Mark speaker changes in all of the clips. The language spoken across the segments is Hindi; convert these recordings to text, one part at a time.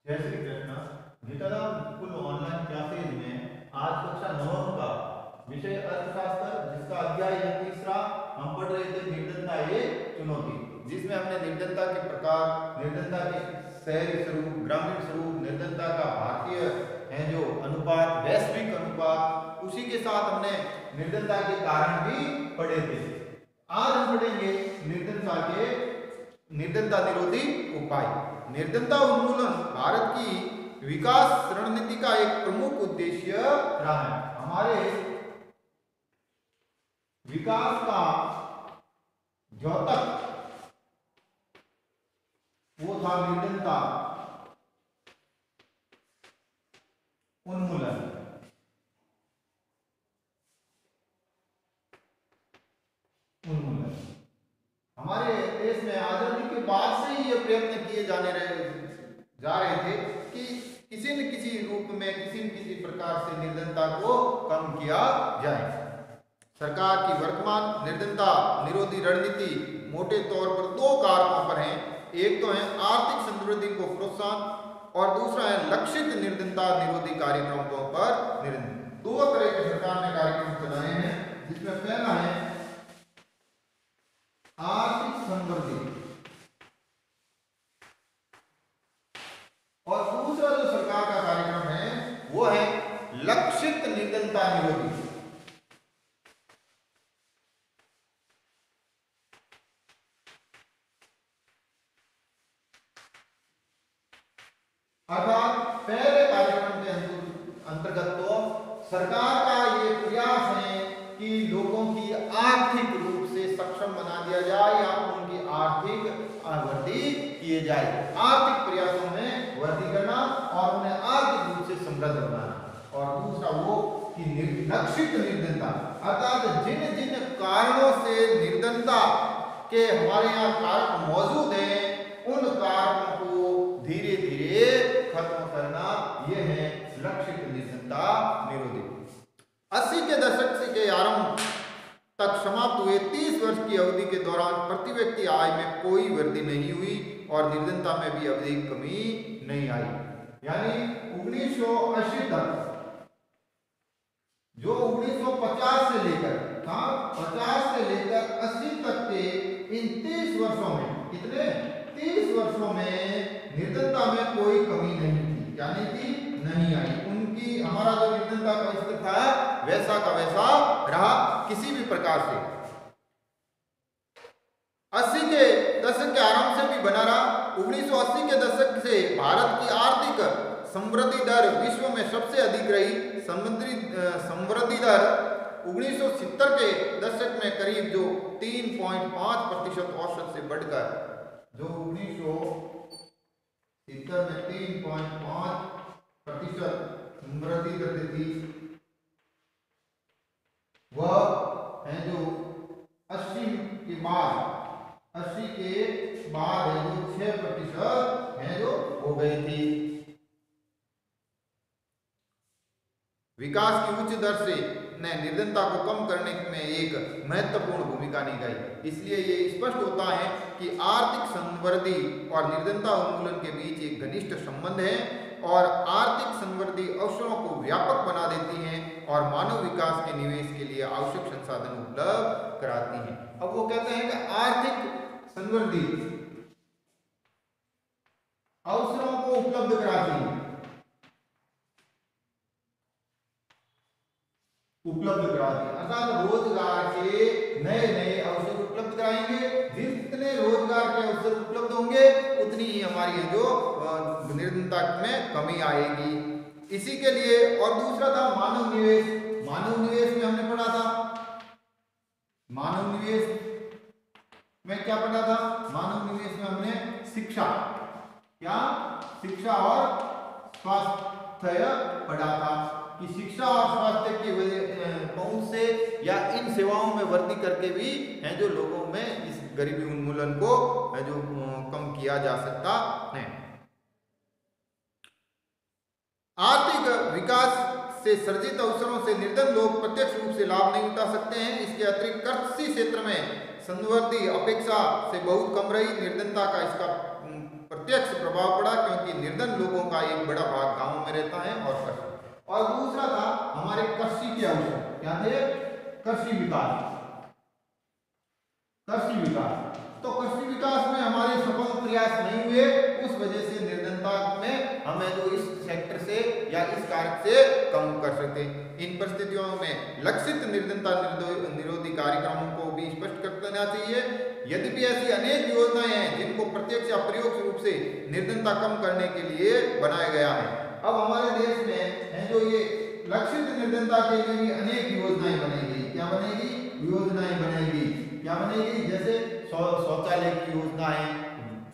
Speaker 1: जय श्री कृष्ण। गीताराम कुल ऑनलाइन क्लासेज में आज कक्षा 9 का विषय अर्थशास्त्र, जिसका अध्याय है तीसरा, हम पढ़ रहे थे निर्धनता ये चुनौती, जिसमें हमने निर्धनता के प्रकार, निर्धनता के शहरी स्वरूप, ग्रामीण स्वरूप, निर्धनता का भारतीय है जो अनुपात, वैश्विक अनुपात, उसी के साथ हमने निर्धनता के कारण भी पढ़े थे। आज हम पढ़ेंगे निर्धनता निरोधी उपाय। निर्धनता उन्मूलन भारत की विकास रणनीति का एक प्रमुख उद्देश्य रहा है। हमारे विकास का द्योतक वो था निर्धनता उन्मूलन। हमारे देश में आजादी के बाद से ही ये प्रयत्न किए जा रहे थे कि किसी न किसी रूप में, किसी न किसी प्रकार से निर्धनता को कम किया जाए। सरकार की वर्तमान निर्धनता निरोधी रणनीति मोटे तौर पर दो कारकों पर है। एक तो है आर्थिक समृद्धि को प्रोत्साहन और दूसरा है लक्षित निर्धनता निरोधी कार्यक्रमों पर निर्धन। दो तरह के सरकार ने कार्यक्रम चलाए हैं, जिसमें पहला है आर्थिक समृद्धि और दूसरा जो सरकार का कार्यक्रम है वो है लक्षित निर्धनता निरोधी। अर्थात पहले कार्यक्रम के अंतर्गत तो सरकार का ये प्रयास है कि लोगों की आर्थिक रूप से सक्षम बना दिया जाए या उनकी आर्थिक वृद्धि किए जाए। आर्थिक प्रयासों में वृद्धि करना और उन्हें आर्थिक रूप से समृद्ध बनाना। और दूसरा वो कि लक्षित निर्धनता, अर्थात जिन जिन कारणों से निर्धनता के हमारे यहाँ कारक मौजूद हैं, उन कारकों को धीरे धीरे खत्म करना, यह है लक्षित निर्धनता निरोधी। 80 के दशक के आरंभ तक समाप्त हुए 30 वर्ष की अवधि के दौरान प्रति व्यक्ति आय में कोई वृद्धि नहीं हुई और निर्धनता में भी अधिक कमी नहीं आई। यानी 1980 तक, जो 1950 से लेकर 50 से लेकर 80 तक के इन 30 वर्षों में, कितने 30 वर्षों में निर्धनता में कोई कमी नहीं थी, यानी कि नहीं आई। उनकी हमारा जो निर्धनता का स्तर था वैसा का वैसा रहा, किसी भी प्रकार से 80 के दशक के आरंभ से भी बना रहा। 1980 के दशक से भारत की आर्थिक समृद्धि दर विश्व में सबसे अधिक रही। समृद्धि दर 1970 के दशक में करीब जो 3.5% औसत से बढ़कर, जो 1970 में 3.5% समृद्धि दर थी, वह है जो 80 के बाद है जो 6% है जो हो गई थी। विकास की उच्च दर से ने निर्धनता को कम करने में एक महत्वपूर्ण भूमिका निभाई। इसलिए ये स्पष्ट होता है कि आर्थिक समृद्धि और निर्धनता उन्मूलन के बीच एक घनिष्ठ संबंध है और आर्थिक समृद्धि अवसरों को व्यापक बना देती है और मानव विकास के निवेश के लिए आवश्यक संसाधन उपलब्ध कराती है। अब वो कहते हैं कि आर्थिक समृद्धि अवसरों को उपलब्ध कराती है, अर्थात रोजगार के नए नए अवसर उपलब्ध कराएंगे। जितने रोजगार के अवसर उपलब्ध होंगे उतनी ही हमारी जो निर्धनता में कमी आएगी। इसी के लिए, और दूसरा था मानव निवेश। मानव निवेश में हमने पढ़ा था, मानव निवेश में क्या पढ़ा था? मानव निवेश में हमने शिक्षा और स्वास्थ्य पढ़ा था कि शिक्षा और स्वास्थ्य की पहुंच से या इन सेवाओं में वृद्धि करके भी है जो लोगों में इस गरीबी उन्मूलन को है जो कम किया जा सकता है। आर्थिक विकास से सर्जित अवसरों से निर्धन लोग प्रत्यक्ष रूप से लाभ नहीं उठा सकते हैं। इसके अतिरिक्त कृषि क्षेत्र में समृद्धि अपेक्षा से बहुत कम रही। निर्धनता का इसका प्रत्यक्ष प्रभाव पड़ा, क्योंकि निर्धन लोगों का एक बड़ा भाग गांवों में रहता है और कृषि। और दूसरा था हमारे कृषि के अवसर, क्या थे? कृषि विकास। कृषि विकास, तो कृषि विकास में हमारे सफल प्रयास नहीं हुए, उस वजह से निर्धनता में हमें जो इस सेक्टर से या इस कारक से कम कर सकते। इन परिस्थितियों में लक्षित निर्धनता निरोधी कार्यक्रमों को भी स्पष्ट कर देना चाहिए। यद्यपि ऐसी अनेक योजनाएं हैं जिनको प्रत्यक्ष या परोक्ष रूप से निर्धनता कम करने के लिए बनाया गया है। अब हमारे देश में है जो ये लक्षित निर्धनता के लिए भी अनेक योजनाएं बनेगी। क्या बनेगी? योजनाएं बनेगी। क्या बनेगी? जैसे शौचालय की योजनाएं,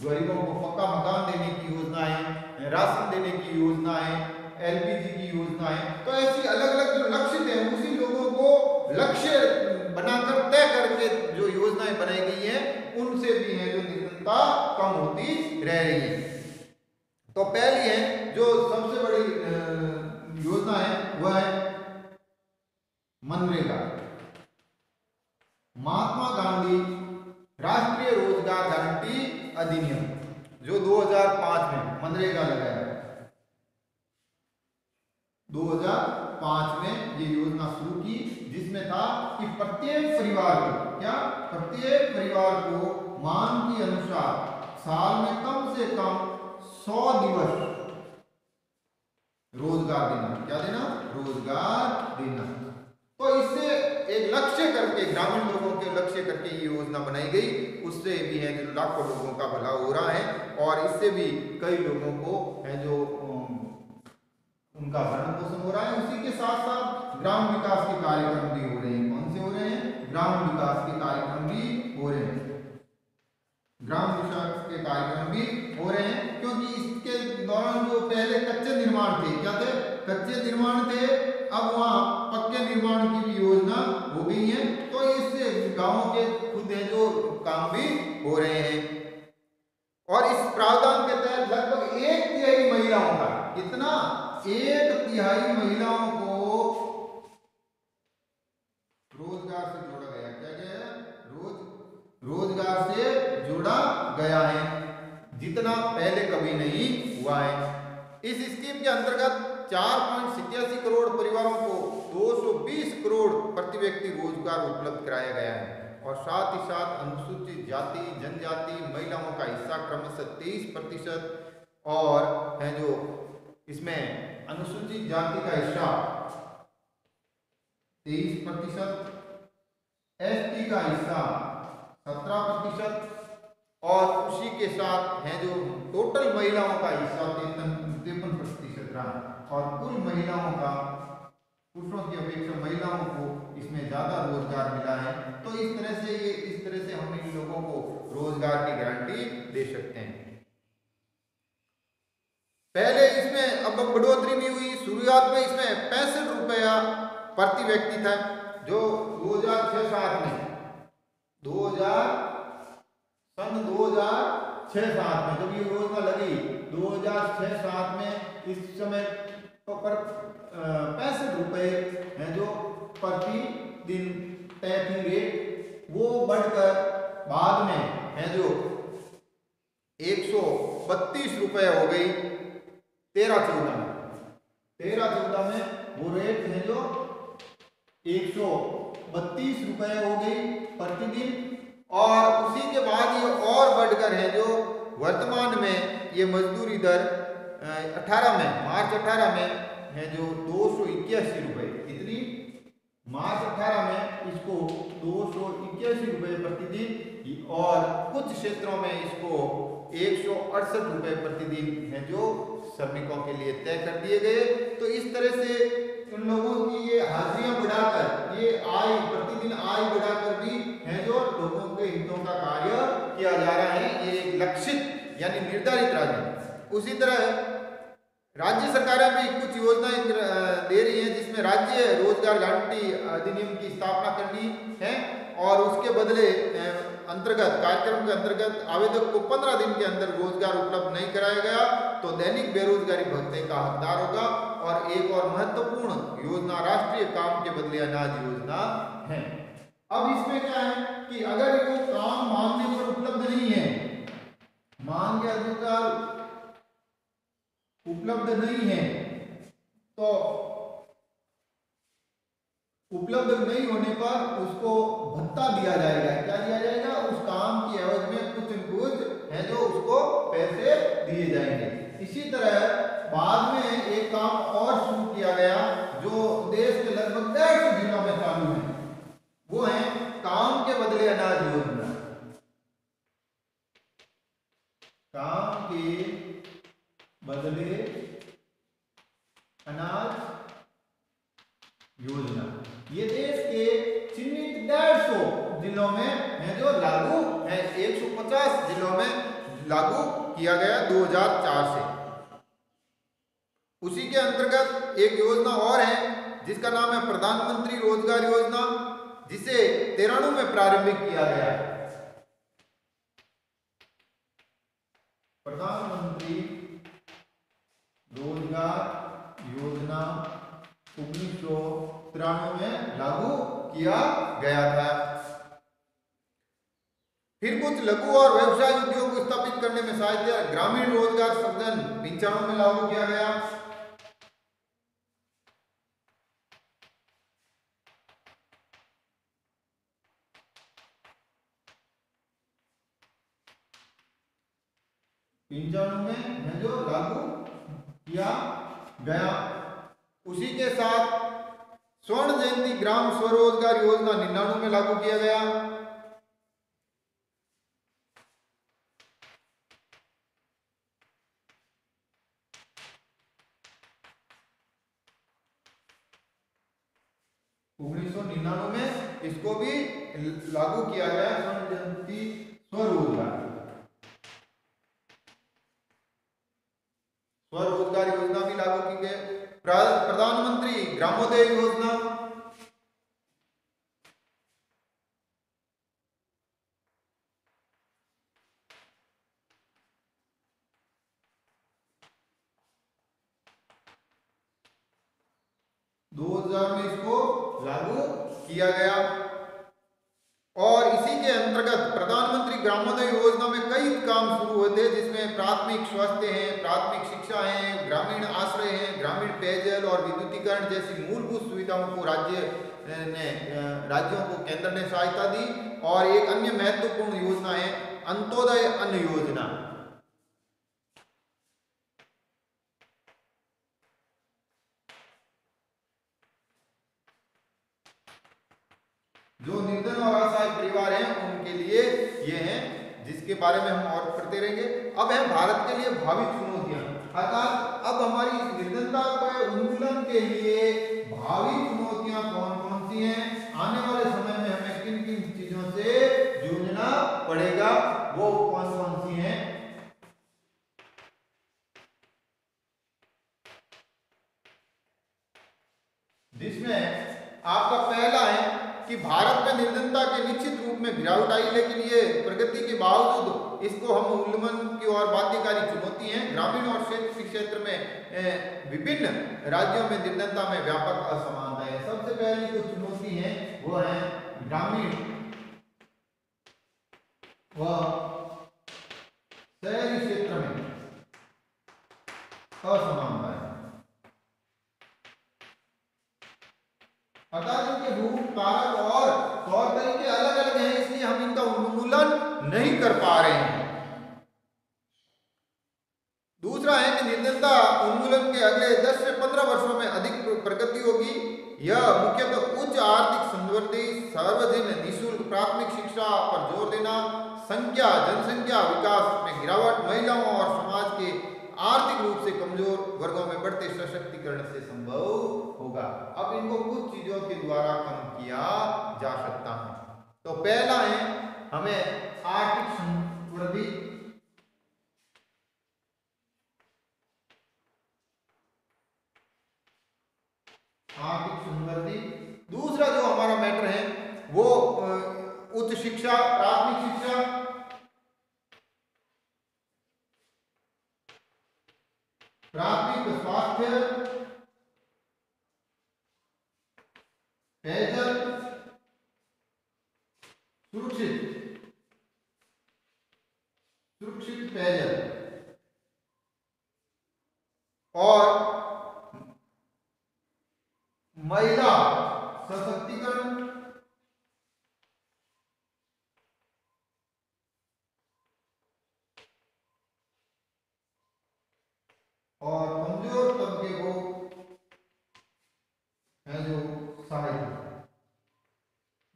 Speaker 1: गरीबों को पक्का मकान देने की योजनाएं, राशन देने की योजनाएं, एलपीजी की योजनाएं। तो ऐसी अलग अलग जो लक्षित है उसी लोगों को लक्ष्य बनाकर तय करके जो योजनाएं बनाई गई हैं उनसे भी है जो निर्धनता कम होती रह रही है। तो पहली है जो सबसे बड़ी योजना है वह है मनरेगा, महात्मा गांधी राष्ट्रीय रोजगार गारंटी अधिनियम, जो 2005 में मनरेगा लगाया। 2005 में ये योजना शुरू की, जिसमें था कि प्रत्येक परिवार को, क्या? प्रत्येक परिवार को मांग के अनुसार साल में कम से कम 100 दिवस रोजगार देना। क्या देना? रोजगार देना। तो इससे एक लक्ष्य करके, ग्रामीण लोगों के लक्ष्य करके ये योजना बनाई गई। उससे भी है जो लाखों लोगों का भला हो रहा है और इससे भी कई लोगों को है जो उनका भरण पोषण हो रहा है। उसी के साथ साथ ग्राम विकास के कार्यक्रम भी हो रहे हैं। कौन से हो रहे हैं? ग्राम विकास के कार्यक्रम भी हो रहे हैं। ग्राम विकास के कार्यक्रम भी हो रहे हैं, क्योंकि इसके दौरान जो पहले कच्चे निर्माण थे, क्या थे? कच्चे निर्माण थे, अब वहाँ पक्के निर्माण की भी योजना हो गई है। तो इससे गांवों के खुद है जो काम भी हो रहे हैं। और इस प्रावधान के तहत लगभग 1/3 महिलाओं का, कितना? 1/3 महिलाओं को रोजगार से जोड़ा गया। क्या गया? रोजगार से जोड़ा गया है, जितना पहले कभी नहीं हुआ है। इस स्कीम के अंतर्गत 4.87 करोड़ परिवारों को 220 करोड़ प्रति व्यक्ति रोजगार उपलब्ध कराया गया है। और साथ ही साथ अनुसूचित जाति, जनजाति, महिलाओं का हिस्सा क्रमशः 23% और है जो इसमें अनुसूचित जाति का हिस्सा 23%, एसटी का हिस्सा 17% और उसी के साथ है जो टोटल महिलाओं का हिस्सा 53% रहा। और कुल महिलाओं का पुरुषों की अपेक्षा महिलाओं को इसमें ज्यादा रोजगार मिला है। तो इस तरह से हम इन लोगों को रोजगार की गारंटी दे सकते हैं। पहले इसमें अब बढ़ोतरी भी हुई। शुरुआत में इसमें 65 रुपया प्रति व्यक्ति था, जो 2006-07 में 2006-07 में जब ये योजना लगी 2006-07 में, इस समय पर 65 रुपए है जो प्रति दिन तय थी रेट, वो बढ़कर बाद में है जो 132 रुपए हो गई 13-14 में। 13-14 में वो रेट है जो 132 रुपए हो गई प्रतिदिन। और उसी के बाद ये और बढ़कर है जो वर्तमान में ये मजदूरी दर 18 में, मार्च 18 में है जो 281 रुपए, इतनी मार्च 18 में इसको 281 रुपए प्रतिदिन और कुछ क्षेत्रों में इसको 168 रुपए प्रतिदिन है जो श्रमिकों के लिए तय कर दिए गए। तो इस तरह से उन लोगों की ये हाजिरियां बढ़ाकर, ये आय प्रतिदिन आय बढ़ाकर भी है जो लोगों के हितों का कार्य किया जा रहा है। ये एक लक्षित यानी निर्धारित राज्य। उसी तरह राज्य सरकारें भी कुछ योजनाएं दे रही हैं, जिसमें राज्य रोजगार गारंटी अधिनियम की स्थापना करनी है और उसके बदले अंतर्गत कार्यक्रम के अंतर्गत आवेदक को 15 दिन के अंदर रोजगार उपलब्ध नहीं कराया गया तो दैनिक बेरोजगारी भत्ते का हकदार होगा। और एक और महत्वपूर्ण योजना राष्ट्रीय काम के बदले अनाज योजना है। अब इसमें क्या है कि अगर वो काम मांगने पर उपलब्ध नहीं है, मांग के अनुसार उपलब्ध नहीं है तो उपलब्ध नहीं होने पर उसको भत्ता दिया जाएगा। क्या दिया जाएगा? उस काम की एवज में कुछ न कुछ है जो उसको पैसे दिए जाएंगे। इसी तरह बाद में एक काम और शुरू किया गया जो देश के लगभग 150 जिलों में चालू है, वो है काम के बदले अनाज योजना। काम के बदले अनाज योजना ये देश के चिन्हित 150 जिलों में है जो लागू है। 150 जिलों में लागू किया गया 2004 से। उसी के अंतर्गत एक योजना और है जिसका नाम है प्रधानमंत्री रोजगार योजना, जिसे 93 में प्रारंभिक किया गया है। प्रधानमंत्री रोजगार योजना 1993 में लागू किया गया था। फिर कुछ लघु और व्यवसाय उद्योग को स्थापित करने में सहायता ग्रामीण रोजगार सृजन 95 में लागू किया गया। में है जो लागू किया गया। उसी के साथ स्वर्ण जयंती ग्राम स्वरोजगार योजना 99 में लागू किया गया। में इसको भी लागू किया गया स्वर्ण जयंती स्वरोजगार योजना भी लागू की गई। प्रधानमंत्री ग्रामोदय योजना 2000 में इसको लागू किया गया। और इसी के अंतर्गत प्रधानमंत्री ग्रामोदय योजना में कई काम शुरू हुए थे, जिसमें प्राथमिक स्वास्थ्य है, प्राथमिक शिक्षा है, ग्रामीण आश्रय है, ग्रामीण पेयजल और विद्युतीकरण जैसी मूलभूत सुविधाओं को राज्यों को केंद्र ने सहायता दी। और एक अन्य महत्वपूर्ण योजना है अंत्योदय अन्न योजना। जो निर्धन और असहाय परिवार हैं उनके लिए ये हैं, जिसके बारे में हम और पढ़ते रहेंगे। अब है भारत के लिए भावी चुनौतियां, अर्थात अब हमारी इस निर्धनता के उन्मूलन के लिए भावी चुनौतियां कौन कौन सी हैं, आने वाले समय में हमें किन किन चीजों से जूझना पड़ेगा, वो कौन कौन सी हैं। जिसमें आपका पहला है कि भारत में निर्धनता के निश्चित रूप में गिरावट आई, लेकिन ये प्रगति के बावजूद इसको हम उन्मूलन की ओर बाध्यकारी चुनौती है। ग्रामीण और क्षेत्र में विभिन्न राज्यों में निर्धनता में व्यापक असमानता है। सबसे पहली जो चुनौती है वो है ग्रामीण व शहरी क्षेत्र में असमानता है। अर्थात इनके रूप, कारक और तौर तरीके अलग अलग हैं, इसलिए हम इनका उन्मूलन नहीं कर पा रहे हैं। दूसरा है कि निर्धनता उन्मूलन के अगले 10 से 15 वर्षों में अधिक प्रगति होगी। यह मुख्यतः उच्च आर्थिक समृद्धि, सार्वजनिक निःशुल्क प्राथमिक शिक्षा पर जोर देना, जनसंख्या विकास में गिरावट, महिलाओं और समाज के आर्थिक रूप से कमजोर वर्गों में बढ़ते सशक्तिकरण से संभव होगा। अब इनको कुछ चीजों के द्वारा कम किया जा सकता है। तो पहला है हमें आर्थिक समृद्धि, दूसरा जो हमारा मैटर है वो उच्च शिक्षा, प्राथमिक शिक्षा, प्राथमिक स्वास्थ्य, पेयजल, सुरक्षित पेयजल और महिला सशक्तिकरण और कमजोर तबके को है जो सहायता।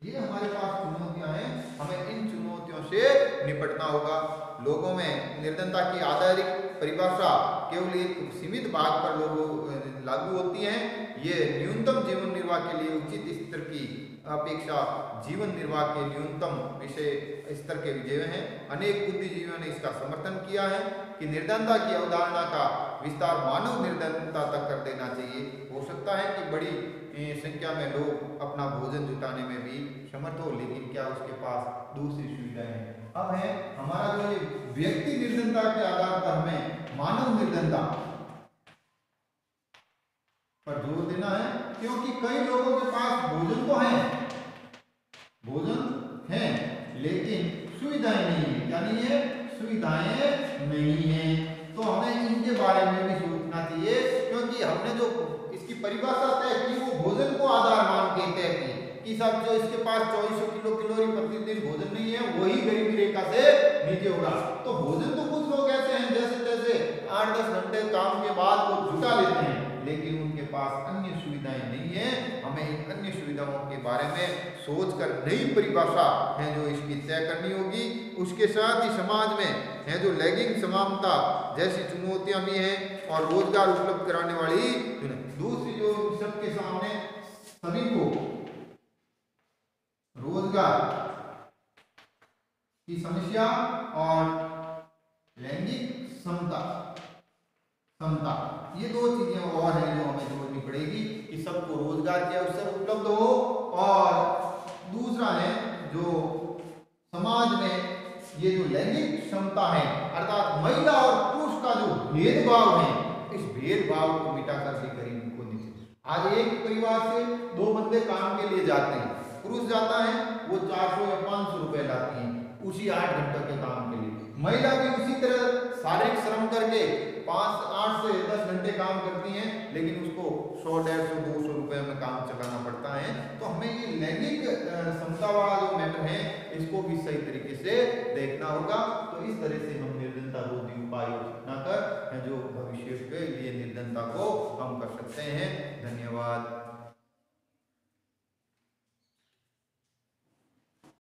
Speaker 1: ये हमारे पास चुनौतियां हैं, हमें इन चुनौतियों से निपटना होगा। लोगों में निर्धनता की आधारित परिभाषा केवल एक सीमित भाग पर लोगों लागू होती है। ये न्यूनतम जीवन निर्वाह के लिए उचित स्तर की अपेक्षा जीवन निर्वाह के न्यूनतम विषय स्तर के विजय हैं। अनेक बुद्धिजीवियों ने इसका समर्थन किया है कि निर्धनता की अवधारणा का विस्तार मानव निर्धनता तक कर देना चाहिए। हो सकता है कि बड़ी संख्या में लोग अपना भोजन जुटाने में भी समर्थ हो, लेकिन क्या उसके पास दूसरी सुविधाएं हैं। अब है हमारा जो ये व्यक्ति निर्धनता के आधार पर हमें मानव निर्धनता पर जोर देना है, क्योंकि कई लोगों के पास भोजन तो है, भोजन है लेकिन सुविधाएं नहीं है, यानी ये सुविधाएं नहीं है। तो हमें इनके बारे में भी सोचना चाहिए, क्योंकि हमने जो इसकी परिभाषा तय की वो भोजन को आधार मान के तय की कि सब जो इसके पास 2400 किलो कैलोरी प्रतिदिन भोजन नहीं है वही गरीबी रेखा से नीचे होगा। तो भोजन तो कुछ लोग ऐसे हैं जैसे तैसे 8-10 घंटे काम के बाद वो जुटा लेते हैं, लेकिन उनके पास अन्य सुविधाएं नहीं है। हमें इन अन्य सुविधाओं के बारे में सोचकर नई परिभाषा है जो इसकी तय करनी होगी। उसके साथ ही समाज में है जो लैंगिक समानता जैसी चुनौतियां भी हैं और रोजगार उपलब्ध कराने वाली दूसरी जो सबके सामने सभी को रोजगार की समस्या और लैंगिक समता ये दो चीजें और हैं जो हमें जोड़नी पड़ेगी कि सबको रोजगार के अवसर उपलब्ध हो, और दूसरा है जो समाज में ये जो लैंगिक क्षमता है अर्थात महिला और पुरुष का जो भेदभाव है, इस भेदभाव को मिटाकर भी गरीब को नीचे। आज एक परिवार से 2 बंदे काम के लिए जाते हैं, पुरुष जाता है वो 400 या 500 रुपए लाती है उसी 8 घंटे के काम के लिए, महिला भी उसी तरह शारीरिक श्रम करके 8 से 10 घंटे काम करती हैं, लेकिन उसको 100, 150, 200 रुपए में काम चलाना पड़ता है। तो हमें ये लैंगिक समता वाला जो मैटर है इसको भी सही तरीके से देखना होगा। तो इस तरह से हम निर्धनता रोधी उपाय योजना कर जो भविष्य के लिए निर्धनता को कम कर सकते हैं। धन्यवाद।